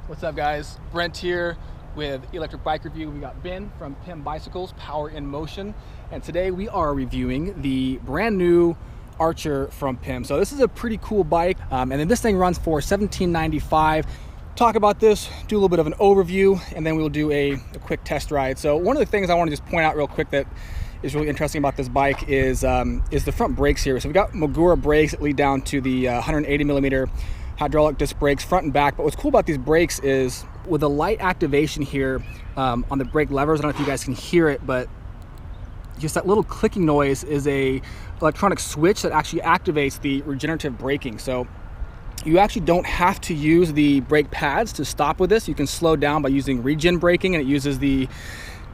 What's up, guys? Brent here with Electric Bike Review. We got Ben from PIM Bicycles, Power in Motion, and today we are reviewing the brand new Archer from PIM. So this is a pretty cool bike, and then this thing runs for $17.95. Talk about this, do a little bit of an overview, and then we'll do a quick test ride. So one of the things I want to just point out real quick that is really interesting about this bike is the front brakes here. So we got Magura brakes that lead down to the 180 millimeter hydraulic disc brakes front and back. But what's cool about these brakes is with the light activation here on the brake levers, I don't know if you guys can hear it, but just that little clicking noise is a electronic switch that actually activates the regenerative braking. So you actually don't have to use the brake pads to stop with this. You can slow down by using Regen Braking, and it uses the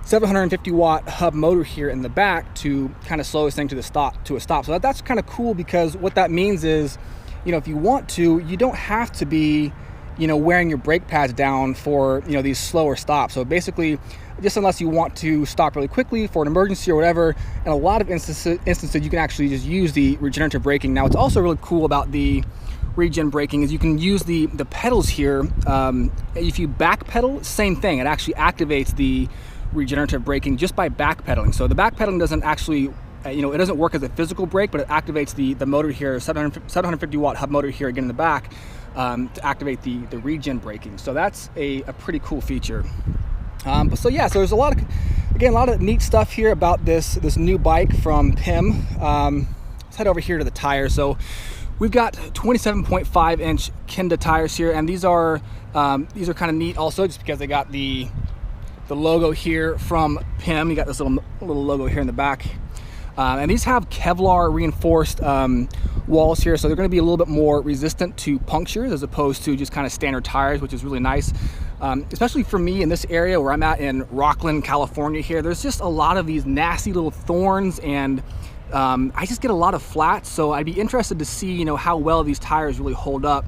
750 watt hub motor here in the back to kind of slow this thing to a stop. So that's kind of cool, because what that means is, you know, if you want to, you don't have to be, you know, wearing your brake pads down for, you know, these slower stops. So basically, just unless you want to stop really quickly for an emergency or whatever, in a lot of instances you can actually just use the regenerative braking. Now, what's also really cool about the Regen Braking is you can use the pedals here. If you back pedal, same thing. It actually activates the regenerative braking just by backpedaling. So the backpedaling doesn't actually, you know, it doesn't work as a physical brake, but it activates the motor here, 750 watt hub motor here again in the back, to activate the Regen Braking. So that's a pretty cool feature. So yeah, so there's a lot of neat stuff here about this new bike from PIM. Let's head over here to the tires. So we've got 27.5 inch Kenda tires here, and these are kind of neat also, just because they got the logo here from PIM. You got this little logo here in the back. And these have Kevlar-reinforced walls here, so they're going to be a little bit more resistant to punctures as opposed to just kind of standard tires, which is really nice. Especially for me in this area where I'm at in Rockland, California here, there's just a lot of these nasty little thorns, and I just get a lot of flats, so I'd be interested to see, you know, how well these tires really hold up,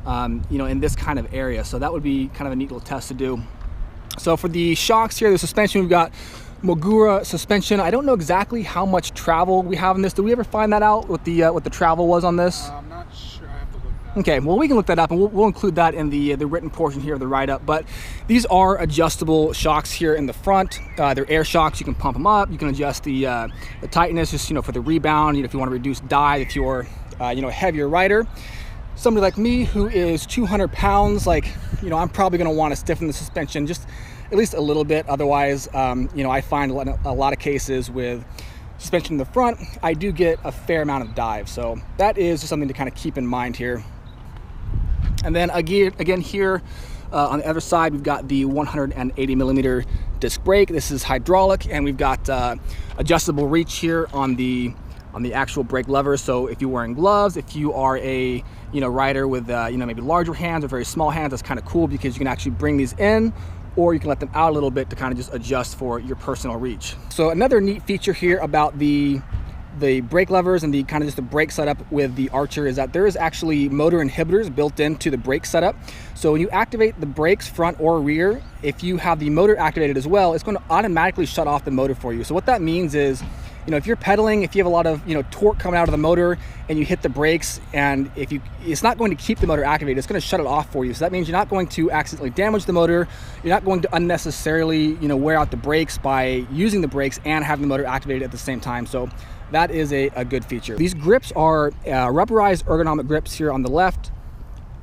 you know, in this kind of area. So that would be kind of a neat little test to do. So for the shocks here, the suspension, we've got Magura suspension. I don't know exactly how much travel we have in this. Did we ever find that out, what the travel was on this? I'm not sure. I have to look that up. Okay, well, we can look that up, and we'll include that in the written portion here of the write-up. But these are adjustable shocks here in the front. They're air shocks. You can pump them up. You can adjust the tightness, just, you know, for the rebound. You know, if you want to reduce dive, if you're you know, a heavier rider. Somebody like me who is 200 pounds, like, you know, I'm probably going to want to stiffen the suspension just at least a little bit. Otherwise, you know, I find a lot of cases with suspension in the front, I do get a fair amount of dive. So that is just something to kind of keep in mind here. And then again here on the other side, we've got the 180 millimeter disc brake. This is hydraulic, and we've got adjustable reach here on the actual brake levers. So if you're wearing gloves, if you are a, you know, rider with you know, maybe larger hands or very small hands, that's kind of cool, because you can actually bring these in, or you can let them out a little bit to kind of just adjust for your personal reach. So another neat feature here about the brake levers and the kind of just the brake setup with the Archer is that there is actually motor inhibitors built into the brake setup. So when you activate the brakes front or rear, if you have the motor activated as well, it's going to automatically shut off the motor for you. So what that means is, you know, if you're pedaling, if you have a lot of, you know, torque coming out of the motor and you hit the brakes, and it's not going to keep the motor activated, it's going to shut it off for you. So that means you're not going to accidentally damage the motor. You're not going to unnecessarily, you know, wear out the brakes by using the brakes and having the motor activated at the same time. So that is a good feature. These grips are rubberized ergonomic grips here on the left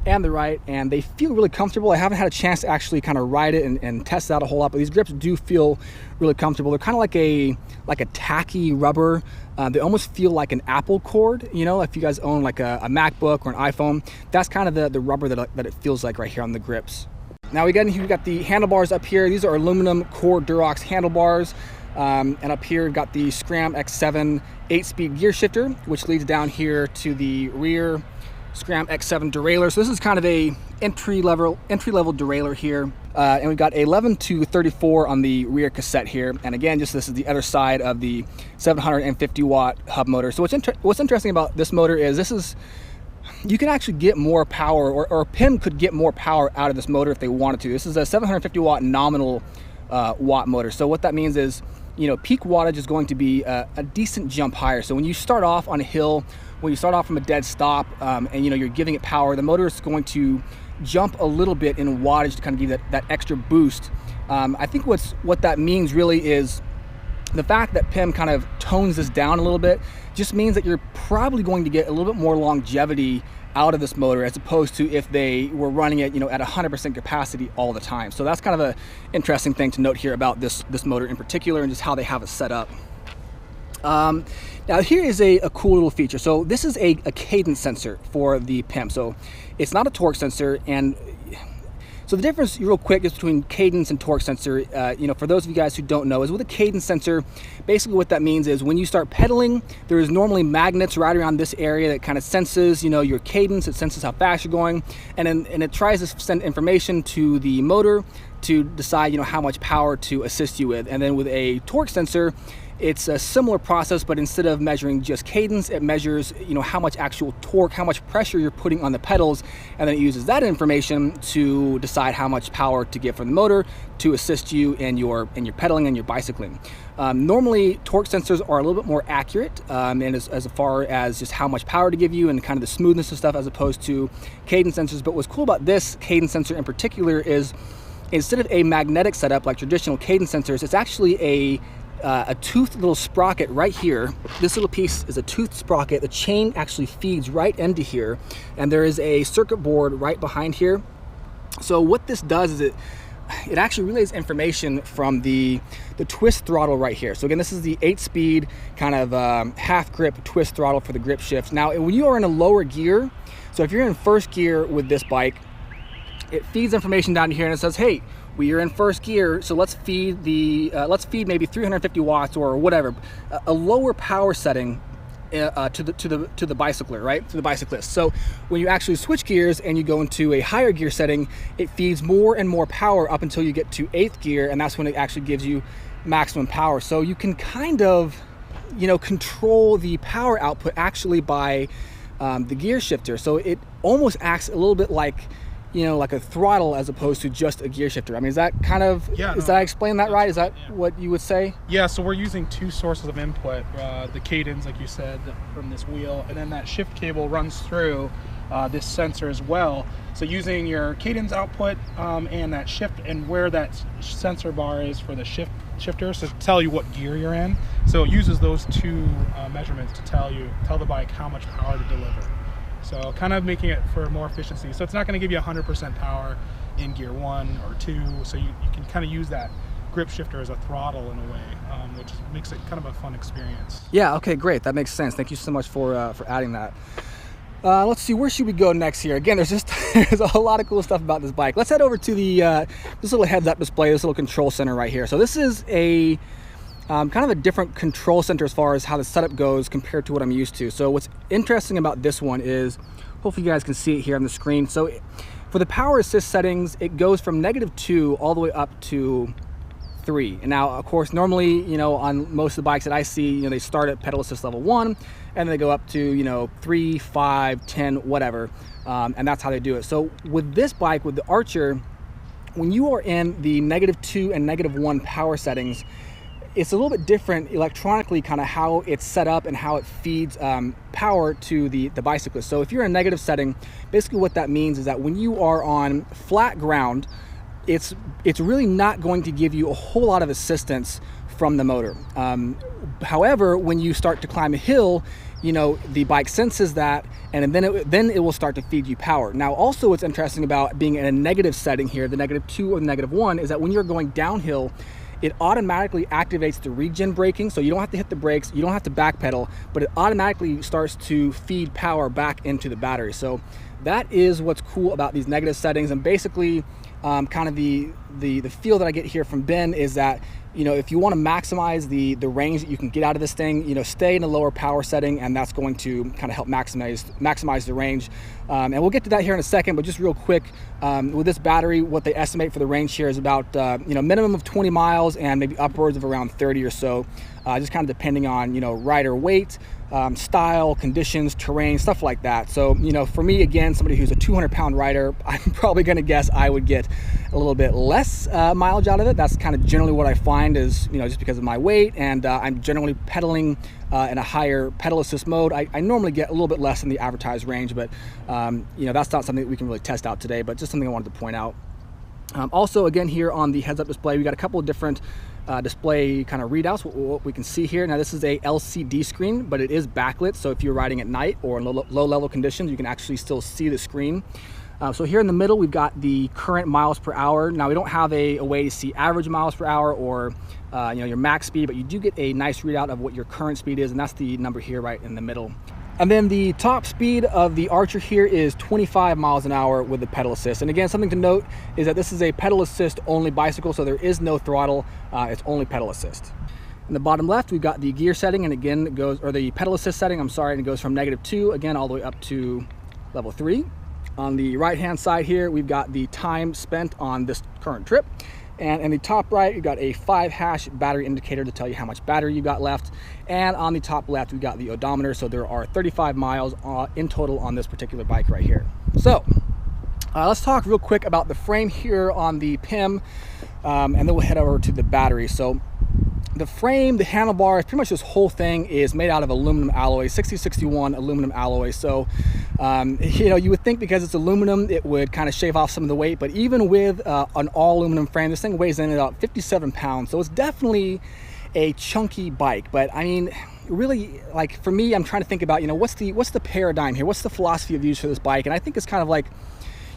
and the right, and they feel really comfortable. I haven't had a chance to actually kind of ride it and test it out a whole lot, but these grips do feel really comfortable. They're kind of like a tacky rubber. They almost feel like an Apple cord, you know, if you guys own like a MacBook or an iPhone. That's kind of the rubber that it feels like right here on the grips. Now we got the handlebars up here. These are aluminum core Durox handlebars. And up here we've got the Scram X7 8-speed gear shifter, which leads down here to the rear Scram X7 derailleur. So this is kind of a entry level derailleur here, and we've got 11 to 34 on the rear cassette here. And again, just this is the other side of the 750 watt hub motor. So what's interesting about this motor is you can actually get more power, or PIM could get more power out of this motor if they wanted to. This is a 750 watt nominal watt motor. So what that means is, you know, peak wattage is going to be a decent jump higher. So when you start off on a hill, when you start off from a dead stop, and you know, you're giving it power, the motor is going to jump a little bit in wattage to kind of give you that extra boost. I think what that means really is the fact that PIM kind of tones this down a little bit just means that you're probably going to get a little bit more longevity out of this motor as opposed to if they were running it, at 100% capacity all the time. So that's kind of an interesting thing to note here about this motor in particular and just how they have it set up. Now here is a cool little feature. So this is a cadence sensor for the PIM. So it's not a torque sensor, and so the difference real quick is between cadence and torque sensor, for those of you guys who don't know, is with a cadence sensor, basically what that means is when you start pedaling, there is normally magnets right around this area that kind of senses, your cadence, it senses how fast you're going, and it tries to send information to the motor to decide, how much power to assist you with. And then with a torque sensor, it's a similar process, but instead of measuring just cadence, it measures, how much actual torque, how much pressure you're putting on the pedals, and then it uses that information to decide how much power to get from the motor to assist you in your pedaling and your bicycling. Normally, torque sensors are a little bit more accurate, and as far as just how much power to give you and kind of the smoothness of stuff as opposed to cadence sensors. But what's cool about this cadence sensor in particular is instead of a magnetic setup like traditional cadence sensors, it's actually a toothed little sprocket right here. This little piece is a toothed sprocket. The chain actually feeds right into here, and there is a circuit board right behind here. So what this does is it actually relays information from the twist throttle right here. So again, this is the 8-speed kind of half grip twist throttle for the grip shift. Now when you are in a lower gear, so if you're in first gear with this bike, it feeds information down here and it says, hey, we are in first gear, so let's feed maybe 350 watts or whatever, a lower power setting to the bicycler, right? To the bicyclist. So when you actually switch gears and you go into a higher gear setting, it feeds more and more power up until you get to 8th gear, and that's when it actually gives you maximum power. So you can kind of, control the power output actually by the gear shifter. So it almost acts a little bit like like a throttle as opposed to just a gear shifter. I mean, is that kind of, is that I explain that right? Is that what you would say? Yeah, so we're using two sources of input, the cadence, like you said, from this wheel, and then that shift cable runs through this sensor as well. So using your cadence output and that shift, and where that sensor bar is for the shifter, so to tell you what gear you're in. So it uses those two measurements to tell the bike how much power to deliver. So kind of making it for more efficiency. So it's not going to give you 100% power in gear 1 or 2. So you can kind of use that grip shifter as a throttle in a way, which makes it kind of a fun experience. Yeah, okay, great. That makes sense. Thank you so much for adding that. Let's see, where should we go next here? Again, there's a lot of cool stuff about this bike. Let's head over to this little heads-up display, this little control center right here. So this is a kind of a different control center as far as how the setup goes compared to what I'm used to. So what's interesting about this one is, hopefully you guys can see it here on the screen. So for the power assist settings, it goes from -2 all the way up to 3. And now, of course, normally, on most of the bikes that I see, they start at pedal assist level 1, and they go up to, 3, 5, 10, whatever. And that's how they do it. So with this bike, with the Archer, when you are in the -2 and -1 power settings, it's a little bit different electronically, kind of how it's set up and how it feeds power to the bicyclist. So if you're in a negative setting, basically what that means is that when you are on flat ground, it's really not going to give you a whole lot of assistance from the motor. However, when you start to climb a hill, the bike senses that, and then it will start to feed you power. Now, also what's interesting about being in a negative setting here, the -2 or the -1, is that when you're going downhill, it automatically activates the regen braking, so you don't have to hit the brakes, you don't have to backpedal, but it automatically starts to feed power back into the battery. So that is what's cool about these negative settings, and basically kind of the feel that I get here from Ben is that if you want to maximize the range that you can get out of this thing, stay in a lower power setting, and that's going to kind of help maximize the range. And we'll get to that here in a second, but just real quick, with this battery, what they estimate for the range here is about minimum of 20 miles and maybe upwards of around 30 or so, just kind of depending on rider weight, style, conditions, terrain, stuff like that. So for me, again, somebody who's a 200-pound rider, I'm probably going to guess I would get a little bit less mileage out of it. That's kind of generally what I find mind is, just because of my weight, and I'm generally pedaling in a higher pedal assist mode. I normally get a little bit less than the advertised range, but that's not something that we can really test out today, but just something I wanted to point out. Also, again, here on the heads-up display, we got a couple of different display kind of readouts. What we can see here, now this is a LCD screen, but it is backlit, so if you're riding at night or in low level conditions, you can actually still see the screen. So here in the middle, we've got the current miles per hour. Now, we don't have a way to see average miles per hour or your max speed, but you do get a nice readout of what your current speed is, and that's the number here right in the middle. And then the top speed of the Archer here is 25 miles an hour with the pedal assist. And again, something to note is that this is a pedal assist only bicycle, so there is no throttle, it's only pedal assist. In the bottom left, we've got the gear setting, and again, it goes, or the pedal assist setting, I'm sorry, and it goes from -2, again, all the way up to level 3. On the right-hand side here, we've got the time spent on this current trip. And in the top right, you've got a 5-hash battery indicator to tell you how much battery you got left. And on the top left, we've got the odometer. So there are 35 miles in total on this particular bike right here. So let's talk real quick about the frame here on the PIM, and then we'll head over to the battery. So the frame, the handlebars, pretty much this whole thing is made out of aluminum alloy, 6061 aluminum alloy. So, you would think because it's aluminum, it would kind of shave off some of the weight, but even with an all aluminum frame, this thing weighs in at about 57 pounds. So it's definitely a chunky bike. But I mean, really, like for me, I'm trying to think about, what's the paradigm here? What's the philosophy of use for this bike? And I think it's kind of like,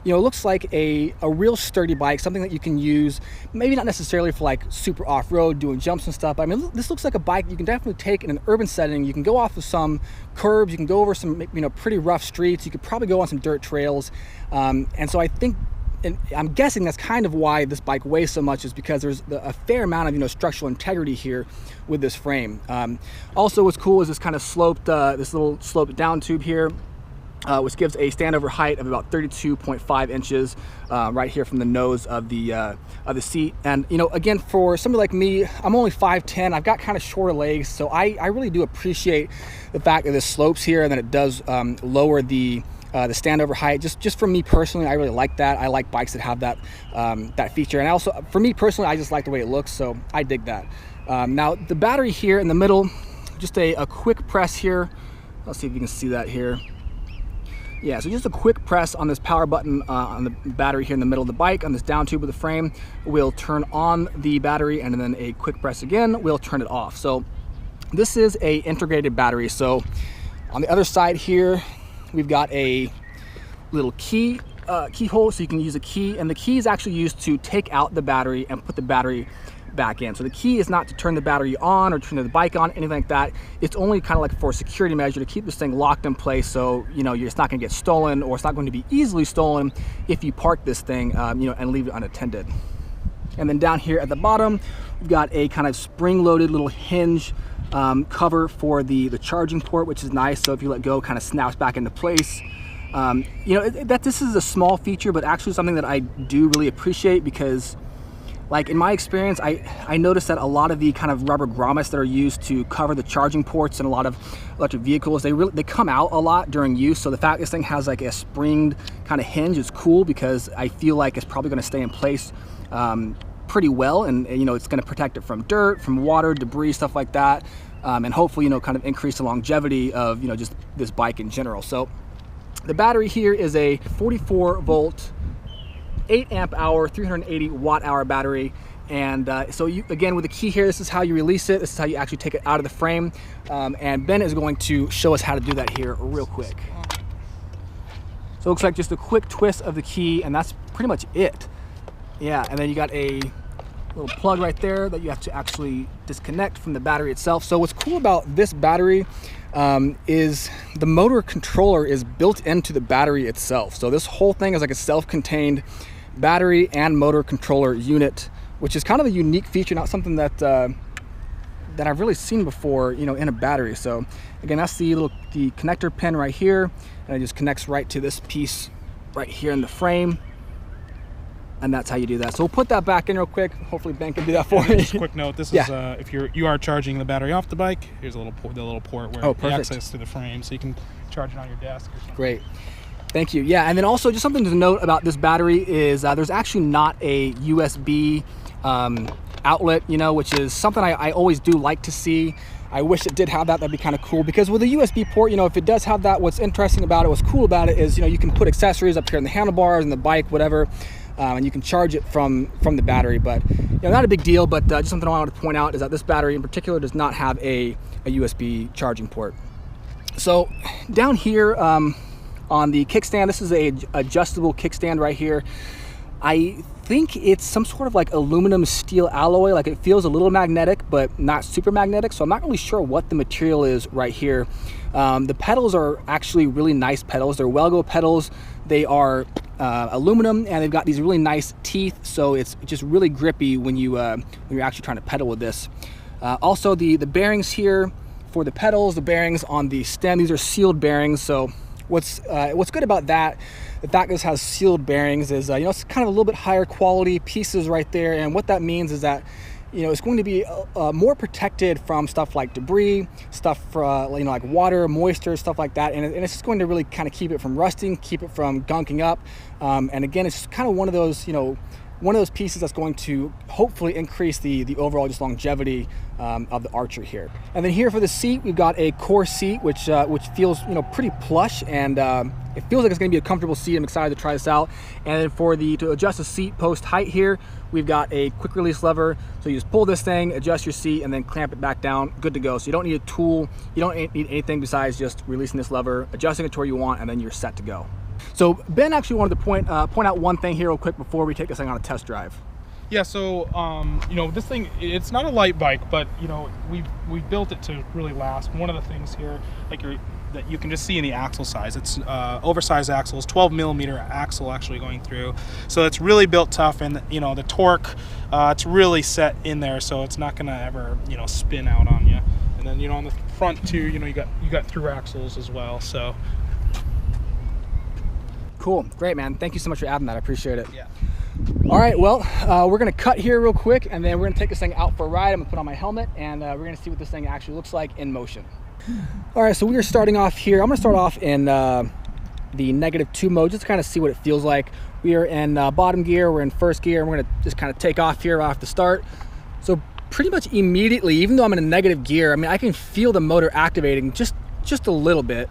it looks like a real sturdy bike, something that you can use, maybe not necessarily for like super off-road, doing jumps and stuff. I mean, this looks like a bike you can definitely take in an urban setting. You can go off of some curbs, you can go over some, pretty rough streets. You could probably go on some dirt trails. And so I think, and I'm guessing that's kind of why this bike weighs so much, is because there's a fair amount of, structural integrity here with this frame. Also, what's cool is this kind of sloped, this little sloped down tube here, which gives a standover height of about 32.5 inches right here from the nose of the seat. And again, for somebody like me, I'm only 5'10". I've got kind of shorter legs, so I really do appreciate the fact that this slopes here and that it does lower the standover height. Just for me personally, I really like that. I like bikes that have that that feature, and also for me personally, I just like the way it looks, so I dig that. Now the battery here in the middle, just a quick press here. Let's see if you can see that here. Yeah, so just a quick press on this power button on the battery here in the middle of the bike, on this down tube of the frame, will turn on the battery, and then a quick press again will turn it off. So this is a integrated battery. So on the other side here, we've got a little keyhole, so you can use a key, and the key is actually used to take out the battery and put the battery back in. So the key is not to turn the battery on or turn the bike on, anything like that. It's only kind of like for a security measure to keep this thing locked in place, so it's not going to get stolen, or it's not going to be easily stolen if you park this thing and leave it unattended. And then down here at the bottom, we've got a kind of spring-loaded little hinge cover for the charging port, which is nice. So if you let go, kind of snaps back into place. This is a small feature, but actually something that I do really appreciate, because like in my experience, I noticed that a lot of the kind of rubber grommets that are used to cover the charging ports in a lot of electric vehicles, they come out a lot during use. So the fact this thing has like a springed kind of hinge is cool, because I feel like it's probably going to stay in place pretty well, and it's going to protect it from dirt, from water, debris, stuff like that, and hopefully kind of increase the longevity of just this bike in general. So the battery here is a 44 volt 8 amp hour 380 watt hour battery, and so again, with the key here, this is how you release it, this is how you actually take it out of the frame, and Ben is going to show us how to do that here real quick. So it looks like just a quick twist of the key, and that's pretty much it. Yeah, and then you got a little plug right there that you have to actually disconnect from the battery itself. So what's cool about this battery is the motor controller is built into the battery itself. So this whole thing is like a self-contained battery and motor controller unit, which is kind of a unique feature, not something that that I've really seen before, in a battery. So again, that's the connector pin right here, and it just connects right to this piece right here in the frame, and that's how you do that. So we'll put that back in real quick. Hopefully Ben can do that for me. Just a quick note: this is if you are charging the battery off the bike. Here's a little port where you access to the frame, so you can charge it on your desk or something. Great. Thank you. Yeah, and then also just something to note about this battery is there's actually not a USB outlet, you know, which is something I always do like to see. I wish it did have that. That'd be kind of cool, because with a USB port, you know, if it does have that, what's interesting about it, what's cool about it is, you know, you can put accessories up here in the handlebars and the bike, whatever, and you can charge it from the battery. But, you know, not a big deal, but just something I wanted to point out is that this battery in particular does not have a USB charging port. So down here on the kickstand, this is a adjustable kickstand right here. I think it's some sort of like aluminum steel alloy. Like, it feels a little magnetic, but not super magnetic. So I'm not really sure what the material is right here. The pedals are actually really nice pedals. They're Welgo pedals. They are aluminum, and they've got these really nice teeth. So it's just really grippy when you're actually trying to pedal with this. Also, the bearings here for the pedals, the bearings on the stem, these are sealed bearings. So what's good about that, the fact this has sealed bearings, is you know, it's kind of a little bit higher quality pieces right there. And what that means is that, you know, it's going to be more protected from stuff like debris, stuff for you know, like water, moisture, stuff like that. And it's just going to really kind of keep it from rusting, keep it from gunking up. And again, it's just kind of one of those, you know, one of those pieces that's going to hopefully increase the overall just longevity of the Archer here. And then here for the seat, we've got a core seat, which feels, you know, pretty plush, and it feels like it's going to be a comfortable seat. I'm excited to try this out. And then to adjust the seat post height here, we've got a quick release lever. So you just pull this thing, adjust your seat, and then clamp it back down. Good to go. So you don't need a tool. You don't need anything besides just releasing this lever, adjusting it to where you want, and then you're set to go. So Ben actually wanted to point out one thing here real quick before we take this thing on a test drive. Yeah, so you know, this thing, it's not a light bike, but you know, we built it to really last. One of the things here, like that you can just see in the axle size, it's oversized axles, 12mm axle actually going through, so it's really built tough. And you know, the torque, it's really set in there, so it's not gonna ever, you know, spin out on you. And then, you know, on the front too, you know, you got through axles as well. So cool, great, man. Thank you so much for adding that. I appreciate it. yeah. All right, well, we're gonna cut here real quick, and then we're gonna take this thing out for a ride. I'm gonna put on my helmet, and we're gonna see what this thing actually looks like in motion. All right, so we are starting off here. I'm gonna start off in the -2 mode, just to kind of see what it feels like. We are in bottom gear, we're in first gear, and we're gonna just kind of take off here off the start. So pretty much immediately, even though I'm in a negative gear, I mean, I can feel the motor activating just a little bit.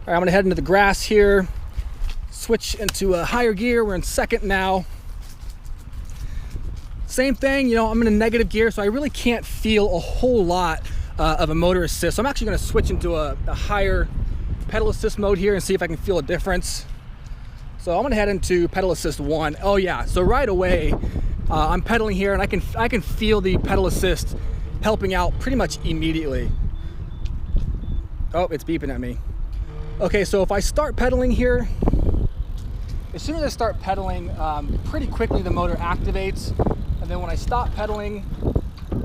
All right, I'm gonna head into the grass here, switch into a higher gear. We're in second now. Same thing, you know, I'm in a negative gear, so I really can't feel a whole lot of a motor assist. So I'm actually gonna switch into a higher pedal assist mode here and see if I can feel a difference. So I'm gonna head into pedal assist 1. Oh yeah, so right away, I'm pedaling here, and I can feel the pedal assist helping out pretty much immediately. Oh, it's beeping at me. Okay, so if I start pedaling here, as soon as I start pedaling, pretty quickly the motor activates, and then when I stop pedaling,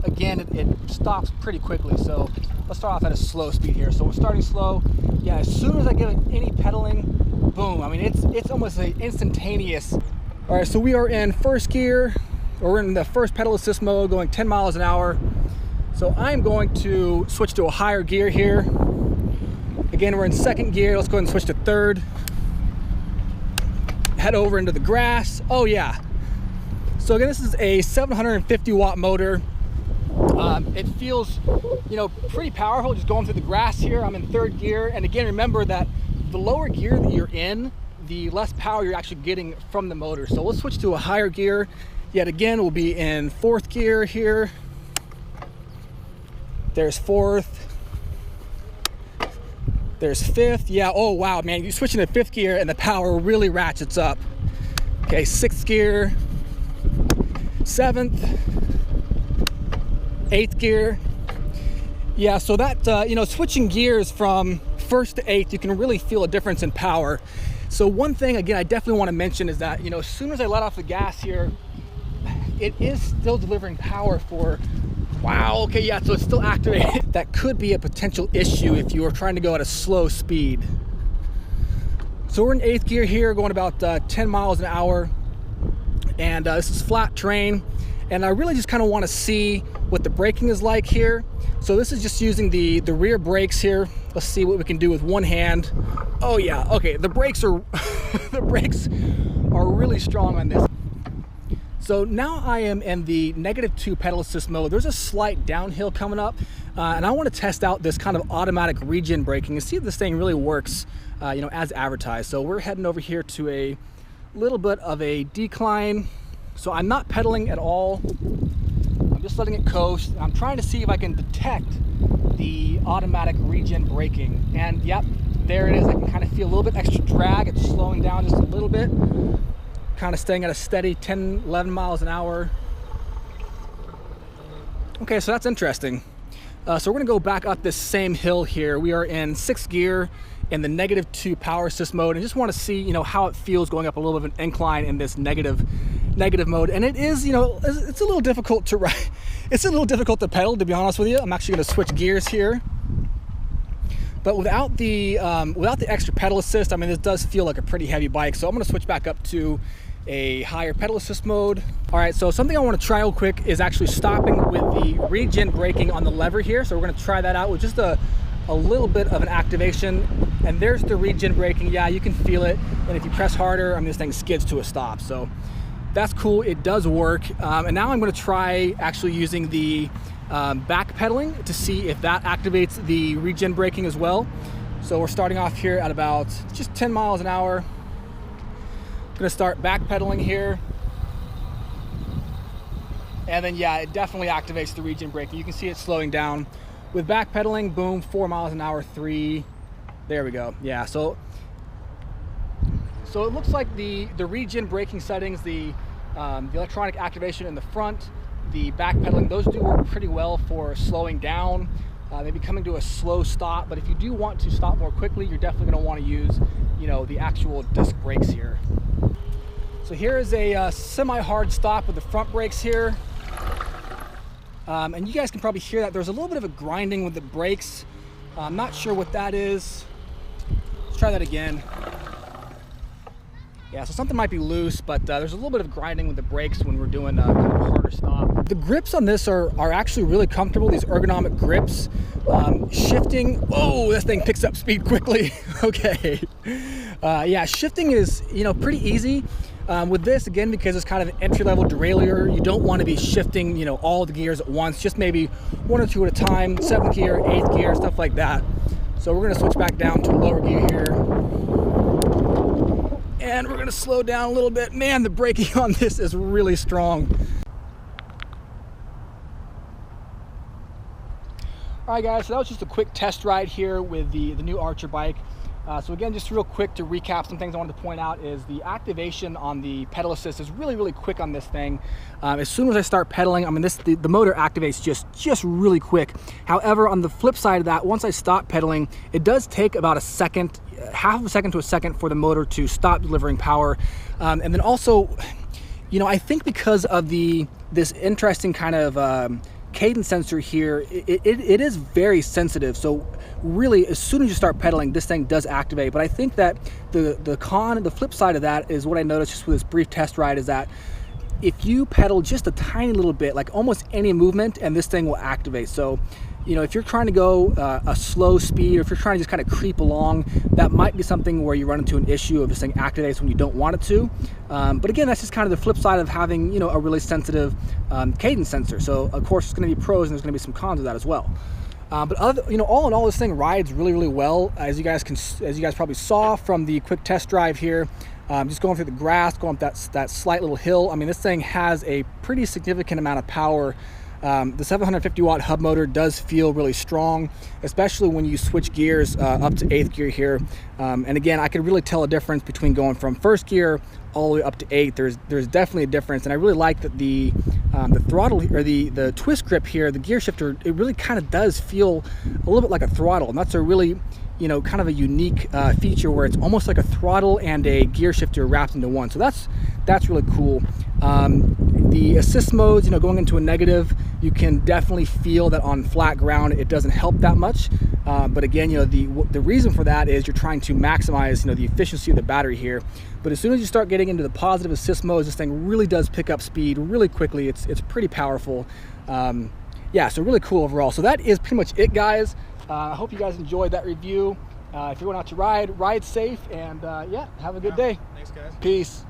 again, it stops pretty quickly. So let's start off at a slow speed here. So we're starting slow. Yeah, as soon as I get any pedaling, boom. I mean, it's almost like instantaneous. All right, so we are in first gear, or we're in the first pedal assist mode, going 10 miles an hour. So I'm going to switch to a higher gear here. Again, we're in second gear. Let's go ahead and switch to third. Head over into the grass. Oh yeah. So again, this is a 750 watt motor. It feels, you know, pretty powerful just going through the grass here. I'm in third gear. And again, remember that the lower gear that you're in, the less power you're actually getting from the motor. So let's switch to a higher gear. Yet again, we'll be in fourth gear here. There's fourth. There's fifth. Yeah, oh wow, man, you switch into fifth gear and the power really ratchets up. Okay, sixth gear, seventh, eighth gear. Yeah, so that, you know, switching gears from first to eighth, you can really feel a difference in power. So one thing, again, I definitely want to mention is that, you know, as soon as I let off the gas here, it is still delivering power for, wow, okay, yeah, so it's still activated. That could be a potential issue if you are trying to go at a slow speed. So we're in eighth gear here, going about 10 miles an hour. And this is flat terrain. and I really just kind of want to see what the braking is like here. So this is just using the rear brakes here. Let's see what we can do with one hand. Oh yeah, okay, the brakes are the brakes are really strong on this. So now I am in the -2 pedal assist mode. There's a slight downhill coming up, and I want to test out this kind of automatic regen braking and see if this thing really works, you know, as advertised. So we're heading over here to a little bit of a decline. So I'm not pedaling at all. I'm just letting it coast. I'm trying to see if I can detect the automatic regen braking. And yep, there it is. I can kind of feel a little bit extra drag. It's slowing down just a little bit. Kind of staying at a steady 10, 11 miles an hour. Okay, so that's interesting. So we're gonna go back up this same hill here. We are in 6th gear in the -2 power assist mode, and just want to see, you know, how it feels going up a little bit of an incline in this negative mode. And it is, you know, it's a little difficult to ride. It's a little difficult to pedal, to be honest with you. I'm actually going to switch gears here. But without the extra pedal assist, I mean, this does feel like a pretty heavy bike. So I'm going to switch back up to a higher pedal assist mode. All right, so something I want to try real quick is actually stopping with the regen braking on the lever here. So we're going to try that out with just a little bit of an activation. And there's the regen braking. Yeah, you can feel it. And if you press harder, I mean, this thing skids to a stop. So that's cool. It does work. And now I'm going to try actually using the back pedaling to see if that activates the regen braking as well. So we're starting off here at about just 10 miles an hour. I'm going to start back pedaling here. And then, yeah, it definitely activates the regen braking. You can see it slowing down. With back pedaling, boom, 4 miles an hour, 3. There we go. Yeah, so it looks like the regen braking settings, the electronic activation in the front, the back pedaling, those do work pretty well for slowing down, maybe coming to a slow stop. But if you do want to stop more quickly, you're definitely going to want to use, you know, the actual disc brakes here. So here is a semi-hard stop with the front brakes here. And you guys can probably hear that there's a little bit of a grinding with the brakes. I'm not sure what that is. Let's try that again. Yeah, so something might be loose, but there's a little bit of grinding with the brakes when we're doing kind of a harder stop. The grips on this are actually really comfortable, these ergonomic grips. Shifting, oh, this thing picks up speed quickly. Okay. Yeah, shifting is, you know, pretty easy. With this, again, because it's kind of an entry-level derailleur, you don't want to be shifting, you know, all the gears at once, just maybe 1 or 2 at a time, 7th gear, 8th gear, stuff like that. So we're going to switch back down to a lower gear here. And we're going to slow down a little bit. Man, the braking on this is really strong. All right, guys, so that was just a quick test ride here with the new Archer bike. So again, just real quick to recap some things I wanted to point out is the activation on the pedal assist is really, really quick on this thing. As soon as I start pedaling, I mean, the motor activates just really quick. However, on the flip side of that, once I stop pedaling, it does take about a second, half of a second to a second for the motor to stop delivering power. And then also, you know, I think because of this interesting kind of cadence sensor here, it is very sensitive. So really, as soon as you start pedaling, this thing does activate. But I think that the flip side of that is what I noticed just with this brief test ride is that if you pedal just a tiny little bit, like almost any movement, and this thing will activate. So, you know, if you're trying to go a slow speed, or if you're trying to just kind of creep along, that might be something where you run into an issue of this thing activates when you don't want it to. But again, that's just kind of the flip side of having, you know, a really sensitive cadence sensor. So of course, it's going to be pros and there's going to be some cons of that as well. But you know, all in all, this thing rides really, really well, as you guys probably saw from the quick test drive here. Just going through the grass, going up that slight little hill. I mean, this thing has a pretty significant amount of power. The 750 watt hub motor does feel really strong, especially when you switch gears up to 8th gear here. And again, I can really tell a difference between going from 1st gear all the way up to 8th. There's definitely a difference, and I really like that the throttle or the twist grip here, the gear shifter, it really kind of does feel a little bit like a throttle, and that's a really, you know, kind of a unique feature where it's almost like a throttle and a gear shifter wrapped into one. So that's really cool. The assist modes, you know, going into a negative, you can definitely feel that on flat ground it doesn't help that much. But again, you know, the reason for that is you're trying to maximize, you know, the efficiency of the battery here. But as soon as you start getting into the positive assist modes, this thing really does pick up speed really quickly. It's pretty powerful. Yeah, so really cool overall. So that is pretty much it, guys. I hope you guys enjoyed that review. If you're going out to ride safe, and yeah, have a good day. Thanks, guys. Peace.